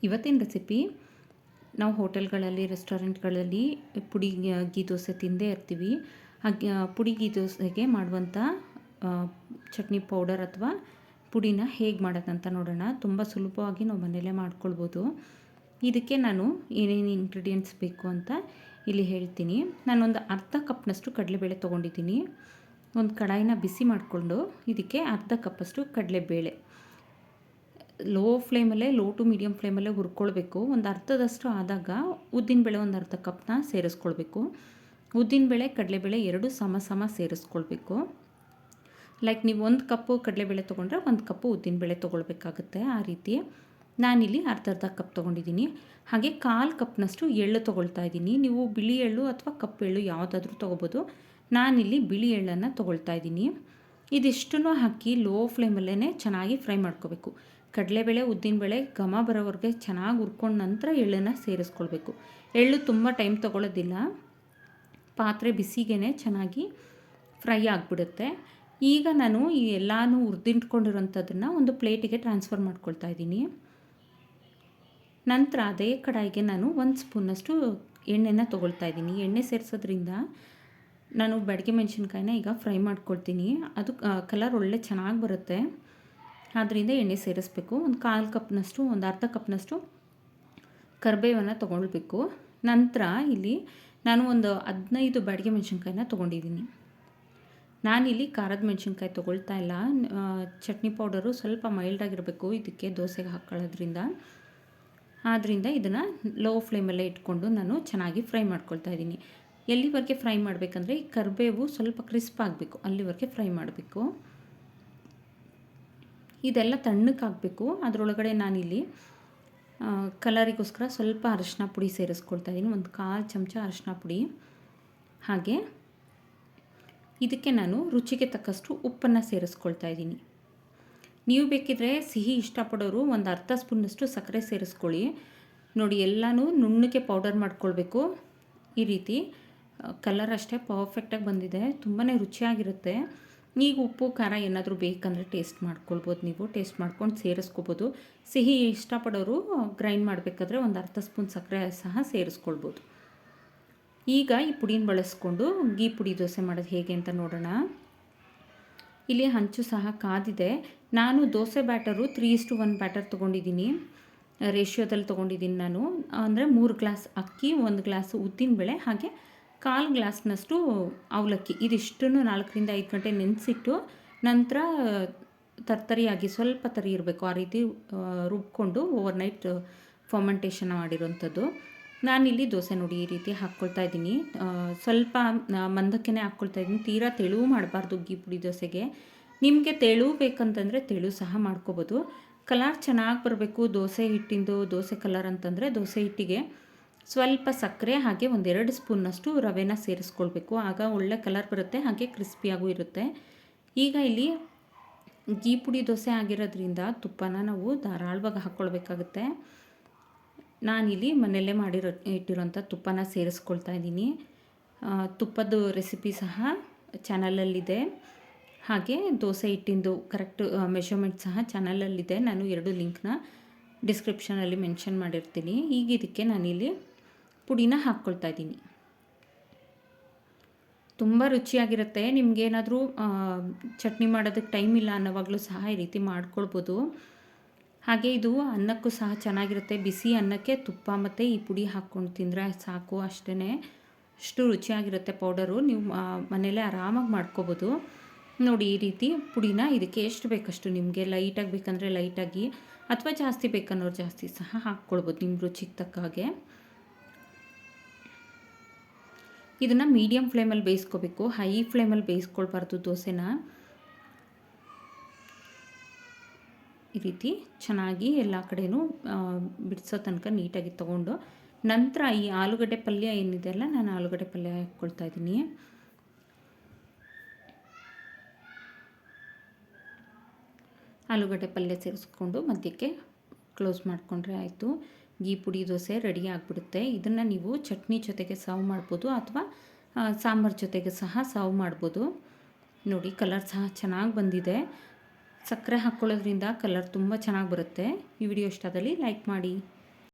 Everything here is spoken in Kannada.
ಇವತ್ತಿನ ರೆಸಿಪಿ ನಾವು ಹೋಟೆಲ್ಗಳಲ್ಲಿ ರೆಸ್ಟೋರೆಂಟ್ಗಳಲ್ಲಿ ಪುಡಿ ಗೀ ದೋಸೆ ತಿಂದೇ ಇರ್ತೀವಿ. ಪುಡಿ ಗೀ ದೋಸೆಗೆ ಮಾಡುವಂಥ ಚಟ್ನಿ ಪೌಡರ್ ಅಥವಾ ಪುಡಿನ ಹೇಗೆ ಮಾಡೋದಂತ ನೋಡೋಣ. ತುಂಬ ಸುಲಭವಾಗಿ ನಾವು ಮನೆಯಲ್ಲೇ ಮಾಡ್ಕೊಳ್ಬೋದು. ಇದಕ್ಕೆ ನಾನು ಏನೇನು ಇಂಗ್ರೀಡಿಯೆಂಟ್ಸ್ ಬೇಕು ಅಂತ ಇಲ್ಲಿ ಹೇಳ್ತೀನಿ. ನಾನೊಂದು ಅರ್ಧ ಕಪ್ನಷ್ಟು ಕಡಲೆಬೇಳೆ ತೊಗೊಂಡಿದ್ದೀನಿ. ಒಂದು ಕಡಾಯಿನ ಬಿಸಿ ಮಾಡಿಕೊಂಡು ಇದಕ್ಕೆ ಅರ್ಧ ಕಪ್ಪಷ್ಟು ಕಡಲೆಬೇಳೆ ಲೋ ಟು ಮೀಡಿಯಮ್ ಫ್ಲೇಮಲ್ಲೇ ಹುರ್ಕೊಳ್ಬೇಕು. ಒಂದು ಅರ್ಧದಷ್ಟು ಆದಾಗ ಉದ್ದಿನಬೇಳೆ ಒಂದು ಅರ್ಧ ಕಪ್ನ ಸೇರಿಸ್ಕೊಳ್ಬೇಕು. ಉದ್ದಿನಬೇಳೆ ಕಡಲೆಬೇಳೆ ಎರಡು ಸಮ ಸೇರಿಸ್ಕೊಳ್ಬೇಕು. ಲೈಕ್ ನೀವು ಒಂದು ಕಪ್ಪು ಕಡಲೆಬೇಳೆ ತೊಗೊಂಡ್ರೆ ಒಂದು ಕಪ್ಪು ಉದ್ದಿನಬೇಳೆ ತೊಗೊಳ್ಬೇಕಾಗುತ್ತೆ. ಆ ರೀತಿ ನಾನಿಲ್ಲಿ ಅರ್ಧ ಕಪ್ ತೊಗೊಂಡಿದ್ದೀನಿ. ಹಾಗೆ 1/4 ಕಪ್ನಷ್ಟು ಎಳ್ಳು ತೊಗೊಳ್ತಾ ಇದ್ದೀನಿ. ನೀವು ಬಿಳಿ ಎಳ್ಳು ಅಥವಾ ಕಪ್ಪು ಎಳ್ಳು ಯಾವುದಾದ್ರೂ ತೊಗೋಬೋದು. ನಾನಿಲ್ಲಿ ಬಿಳಿ ಎಳ್ಳನ್ನು ತೊಗೊಳ್ತಾ ಇದ್ದೀನಿ. ಇದಿಷ್ಟನ್ನು ಹಾಕಿ ಲೋ ಫ್ಲೇಮಲ್ಲೇ ಚೆನ್ನಾಗಿ ಫ್ರೈ ಮಾಡ್ಕೋಬೇಕು. ಕಡಲೆಬೇಳೆ ಉದ್ದಿನಬೇಳೆ ಘಮ ಬರೋವರೆಗೆ ಚೆನ್ನಾಗಿ ಹುರ್ಕೊಂಡ ನಂತರ ಎಳ್ಳನ್ನು ಸೇರಿಸ್ಕೊಳ್ಬೇಕು. ಎಳ್ಳು ತುಂಬ ಟೈಮ್ ತೊಗೊಳ್ಳೋದಿಲ್ಲ, ಪಾತ್ರೆ ಬಿಸಿಗೇ ಚೆನ್ನಾಗಿ ಫ್ರೈ ಆಗಿಬಿಡುತ್ತೆ. ಈಗ ನಾನು ಈ ಎಲ್ಲನೂ ಹುರಿದಿಟ್ಕೊಂಡಿರೋಂಥದ್ದನ್ನು ಒಂದು ಪ್ಲೇಟಿಗೆ ಟ್ರಾನ್ಸ್ಫರ್ ಮಾಡ್ಕೊಳ್ತಾ ಇದ್ದೀನಿ. ನಂತರ ಅದೇ ಕಡಾಯಿಗೆ ನಾನು 1 ಸ್ಪೂನಷ್ಟು ಎಣ್ಣೆನ ತೊಗೊಳ್ತಾ ಇದ್ದೀನಿ. ಎಣ್ಣೆ ಸೇರಿಸೋದ್ರಿಂದ ನಾನು ಬ್ಯಾಡಗಿ ಮೆಣಸಿನ್ಕಾಯಿನ ಈಗ ಫ್ರೈ ಮಾಡ್ಕೊಳ್ತೀನಿ. ಅದು ಕಲರ್ ಒಳ್ಳೆ ಚೆನ್ನಾಗಿ ಬರುತ್ತೆ. ಆದ್ದರಿಂದ ಎಣ್ಣೆ ಸೇರಿಸ್ಬೇಕು. ಒಂದು 1/4 ಕಪ್ನಷ್ಟು ಒಂದು ಅರ್ಧ ಕಪ್ನಷ್ಟು ಕರಿಬೇವನ್ನು ತೊಗೊಳ್ಬೇಕು. ನಂತರ ಇಲ್ಲಿ ನಾನು ಒಂದು 15 ಬ್ಯಾಡಗಿ ಮೆಣಸಿನ್ಕಾಯಿನ ತೊಗೊಂಡಿದ್ದೀನಿ. ನಾನಿಲ್ಲಿ ಖಾರದ ಮೆಣಸಿನ್ಕಾಯಿ ತೊಗೊಳ್ತಾ ಇಲ್ಲ. ಚಟ್ನಿ ಪೌಡರು ಸ್ವಲ್ಪ ಮೈಲ್ಡಾಗಿರಬೇಕು ಇದಕ್ಕೆ ದೋಸೆಗೆ ಹಾಕೊಳ್ಳೋದ್ರಿಂದ. ಆದ್ದರಿಂದ ಇದನ್ನು ಲೋ ಫ್ಲೇಮಲ್ಲೇ ಇಟ್ಕೊಂಡು ನಾನು ಚೆನ್ನಾಗಿ ಫ್ರೈ ಮಾಡ್ಕೊಳ್ತಾ ಇದ್ದೀನಿ. ಎಲ್ಲಿವರೆಗೆ ಫ್ರೈ ಮಾಡಬೇಕಂದ್ರೆ ಈ ಕರಿಬೇವು ಸ್ವಲ್ಪ ಕ್ರಿಸ್ಪ್ ಆಗಬೇಕು, ಅಲ್ಲಿವರೆಗೆ ಫ್ರೈ ಮಾಡಬೇಕು. ಇದೆಲ್ಲ ತಣ್ಣಕ್ಕಾಗಬೇಕು. ಅದರೊಳಗಡೆ ನಾನಿಲ್ಲಿ ಕಲರಿಗೋಸ್ಕರ ಸ್ವಲ್ಪ ಅರಿಶಿನ ಪುಡಿ ಸೇರಿಸ್ಕೊಳ್ತಾ ಇದ್ದೀನಿ. ಒಂದು 1/4 ಚಮಚ ಅರಿಶಿನ ಪುಡಿ. ಹಾಗೆ ಇದಕ್ಕೆ ನಾನು ರುಚಿಗೆ ತಕ್ಕಷ್ಟು ಉಪ್ಪನ್ನು ಸೇರಿಸ್ಕೊಳ್ತಾ ಇದ್ದೀನಿ. ನೀವು ಬೇಕಿದ್ರೆ ಸಿಹಿ ಇಷ್ಟಪಡೋರು ಒಂದು ಅರ್ಧ ಸ್ಪೂನಷ್ಟು ಸಕ್ಕರೆ ಸೇರಿಸ್ಕೊಳ್ಳಿ. ನೋಡಿ, ಎಲ್ಲನೂ ನುಣ್ಣಗೆ ಪೌಡರ್ ಮಾಡ್ಕೊಳ್ಬೇಕು. ಈ ರೀತಿ ಕಲರ್ ಅಷ್ಟೇ ಪರ್ಫೆಕ್ಟಾಗಿ ಬಂದಿದೆ, ತುಂಬಾ ರುಚಿಯಾಗಿರುತ್ತೆ. ಈಗ ಉಪ್ಪು ಖಾರ ಏನಾದರೂ ಬೇಕಂದರೆ ಟೇಸ್ಟ್ ಮಾಡ್ಕೊಳ್ಬೋದು. ನೀವು ಟೇಸ್ಟ್ ಮಾಡ್ಕೊಂಡು ಸೇರಿಸ್ಕೋಬೋದು. ಸಿಹಿ ಇಷ್ಟಪಡೋರು ಗ್ರೈಂಡ್ ಮಾಡಬೇಕಾದ್ರೆ ಒಂದು ಅರ್ಧ ಸ್ಪೂನ್ ಸಕ್ಕರೆ ಸಹ ಸೇರಿಸ್ಕೊಳ್ಬೋದು. ಈಗ ಈ ಪುಡಿನ ಬಳಸ್ಕೊಂಡು ಗೀ ಪುಡಿ ದೋಸೆ ಮಾಡೋದು ಹೇಗೆ ಅಂತ ನೋಡೋಣ. ಇಲ್ಲಿ ಹಂಚು ಸಹ ಕಾದಿದೆ. ನಾನು ದೋಸೆ ಬ್ಯಾಟರು 3:1 ಬ್ಯಾಟರ್ ತೊಗೊಂಡಿದ್ದೀನಿ. ರೇಷಿಯೋದಲ್ಲಿ ತೊಗೊಂಡಿದ್ದೀನಿ ನಾನು. ಅಂದರೆ 3 ಗ್ಲಾಸ್ ಅಕ್ಕಿ, 1 ಗ್ಲಾಸ್ ಉದ್ದಿನಬೇಳೆ, ಹಾಗೆ 1/4 ಗ್ಲಾಸ್ನಷ್ಟು ಅವಲಕ್ಕಿ. ಇದಿಷ್ಟನ್ನು 4ರಿಂದ 5 ಗಂಟೆ ನೆನೆಸಿಟ್ಟು ನಂತರ ತರ್ತರಿಯಾಗಿ ಸ್ವಲ್ಪ ತರಿ ಇರಬೇಕು ಆ ರೀತಿ ರುಬ್ಕೊಂಡು ಓವರ್ನೈಟ್ ಫರ್ಮೆಂಟೇಷನ್ ಮಾಡಿರೋಂಥದ್ದು. ನಾನಿಲ್ಲಿ ದೋಸೆ ನೋಡಿ ಈ ರೀತಿ ಹಾಕ್ಕೊಳ್ತಾ ಇದ್ದೀನಿ. ಸ್ವಲ್ಪ ಮಂದಕ್ಕೆ ಹಾಕ್ಕೊಳ್ತಾ ಇದ್ದೀನಿ. ತೀರಾ ತೆಳು ಮಾಡಬಾರ್ದು ಗೀ ಪುಡಿ ದೋಸೆಗೆ. ನಿಮಗೆ ತೆಳು ಬೇಕಂತಂದರೆ ತೆಳು ಸಹ ಮಾಡ್ಕೋಬೋದು. ಕಲರ್ ಚೆನ್ನಾಗಿ ಬರಬೇಕು ದೋಸೆ ಹಿಟ್ಟಿಂದು ದೋಸೆ ಕಲರ್ ಅಂತಂದರೆ ದೋಸೆ ಹಿಟ್ಟಿಗೆ ಸ್ವಲ್ಪ ಸಕ್ಕರೆ ಹಾಗೆ 1-2 ಸ್ಪೂನ್ನಷ್ಟು ರವೆನ ಸೇರಿಸ್ಕೊಳ್ಬೇಕು. ಆಗ ಒಳ್ಳೆ ಕಲರ್ ಬರುತ್ತೆ, ಹಾಗೆ ಕ್ರಿಸ್ಪಿಯಾಗೂ ಇರುತ್ತೆ. ಈಗ ಇಲ್ಲಿ ಗೀ ಪುಡಿ ದೋಸೆ ಆಗಿರೋದ್ರಿಂದ ತುಪ್ಪನ ನಾವು ಧಾರಾಳವಾಗಿ ಹಾಕ್ಕೊಳ್ಬೇಕಾಗುತ್ತೆ. ನಾನಿಲ್ಲಿ ಮನೆಯಲ್ಲೇ ಇಟ್ಟಿರೋಂಥ ತುಪ್ಪನ ಸೇರಿಸ್ಕೊಳ್ತಾ ಇದ್ದೀನಿ. ತುಪ್ಪದ ರೆಸಿಪಿ ಸಹ ಚಾನಲಲ್ಲಿದೆ. ಹಾಗೆ ದೋಸೆ ಹಿಟ್ಟಿಂದು ಕರೆಕ್ಟ್ ಮೆಷರ್ಮೆಂಟ್ ಸಹ ಚಾನಲಲ್ಲಿದೆ. ನಾನು 2 ಲಿಂಕ್ನ ಡಿಸ್ಕ್ರಿಪ್ಷನಲ್ಲಿ ಮೆನ್ಷನ್ ಮಾಡಿರ್ತೀನಿ. ಈಗ ಇದಕ್ಕೆ ನಾನಿಲ್ಲಿ ಪುಡಿನ ಹಾಕ್ಕೊಳ್ತಾ ಇದ್ದೀನಿ. ತುಂಬ ರುಚಿಯಾಗಿರುತ್ತೆ. ನಿಮಗೇನಾದರೂ ಚಟ್ನಿ ಮಾಡೋದಕ್ಕೆ ಟೈಮ್ ಇಲ್ಲ ಅನ್ನೋವಾಗಲೂ ಸಹ ಈ ರೀತಿ ಮಾಡ್ಕೊಳ್ಬೋದು. ಹಾಗೆ ಇದು ಅನ್ನಕ್ಕೂ ಸಹ ಚೆನ್ನಾಗಿರುತ್ತೆ. ಬಿಸಿ ಅನ್ನಕ್ಕೆ ತುಪ್ಪ ಮತ್ತು ಈ ಪುಡಿ ಹಾಕ್ಕೊಂಡು ತಿಂದರೆ ಸಾಕು, ಅಷ್ಟು ರುಚಿಯಾಗಿರುತ್ತೆ ಪೌಡರು. ನೀವು ಮನೆಯಲ್ಲೇ ಆರಾಮಾಗಿ ಮಾಡ್ಕೋಬೋದು. ನೋಡಿ, ಈ ರೀತಿ ಪುಡಿನ ಇದಕ್ಕೆ ಎಷ್ಟು ಬೇಕಷ್ಟು, ನಿಮಗೆ ಲೈಟಾಗಿ ಬೇಕಂದರೆ ಲೈಟಾಗಿ ಅಥವಾ ಜಾಸ್ತಿ ಬೇಕನ್ನೋರು ಜಾಸ್ತಿ ಸಹ ಹಾಕ್ಕೊಳ್ಬೋದು ನಿಮ್ಮ ರುಚಿಗೆ ತಕ್ಕ ಹಾಗೆ. ಇದನ್ನು ಮೀಡಿಯಮ್ ಫ್ಲೇಮಲ್ಲಿ ಬೇಯಿಸ್ಕೋಬೇಕು, ಹೈ ಫ್ಲೇಮಲ್ಲಿ ಬೇಯಿಸ್ಕೊಳ್ಬಾರ್ದು ದೋಸೆನ. ಈ ರೀತಿ ಚೆನ್ನಾಗಿ ಎಲ್ಲ ಕಡೆಯೂ ಬಿಡಿಸೋ ತನಕ ನೀಟಾಗಿ ತೊಗೊಂಡು ನಂತರ ಈ ಆಲೂಗಡ್ಡೆ ಪಲ್ಯ ಏನಿದೆ ಅಲ್ಲ, ನಾನು ಆಲೂಗಡ್ಡೆ ಪಲ್ಯ ಹಾಕ್ಕೊಳ್ತಾ ಇದ್ದೀನಿ. ಆಲೂಗಡ್ಡೆ ಪಲ್ಯ ಸೇರಿಸ್ಕೊಂಡು ಮಧ್ಯಕ್ಕೆ ಕ್ಲೋಸ್ ಮಾಡಿಕೊಂಡ್ರೆ ಆಯಿತು. ಗೀ ಪುಡಿ ದೋಸೆ ರೆಡಿ ಆಗಿಬಿಡುತ್ತೆ. ಇದನ್ನು ನೀವು ಚಟ್ನಿ ಜೊತೆಗೆ ಸರ್ವ್ ಮಾಡ್ಬೋದು ಅಥವಾ ಸಾಂಬಾರು ಜೊತೆಗೆ ಸಹ ಸರ್ವ್ ಮಾಡ್ಬೋದು. ನೋಡಿ, ಕಲರ್ ಸಹ ಚೆನ್ನಾಗಿ ಬಂದಿದೆ. ಸಕ್ಕರೆ ಹಾಕ್ಕೊಳ್ಳೋದ್ರಿಂದ ಕಲರ್ ತುಂಬ ಚೆನ್ನಾಗಿ ಬರುತ್ತೆ. ಈ ವಿಡಿಯೋ ಇಷ್ಟದಲ್ಲಿ ಲೈಕ್ ಮಾಡಿ.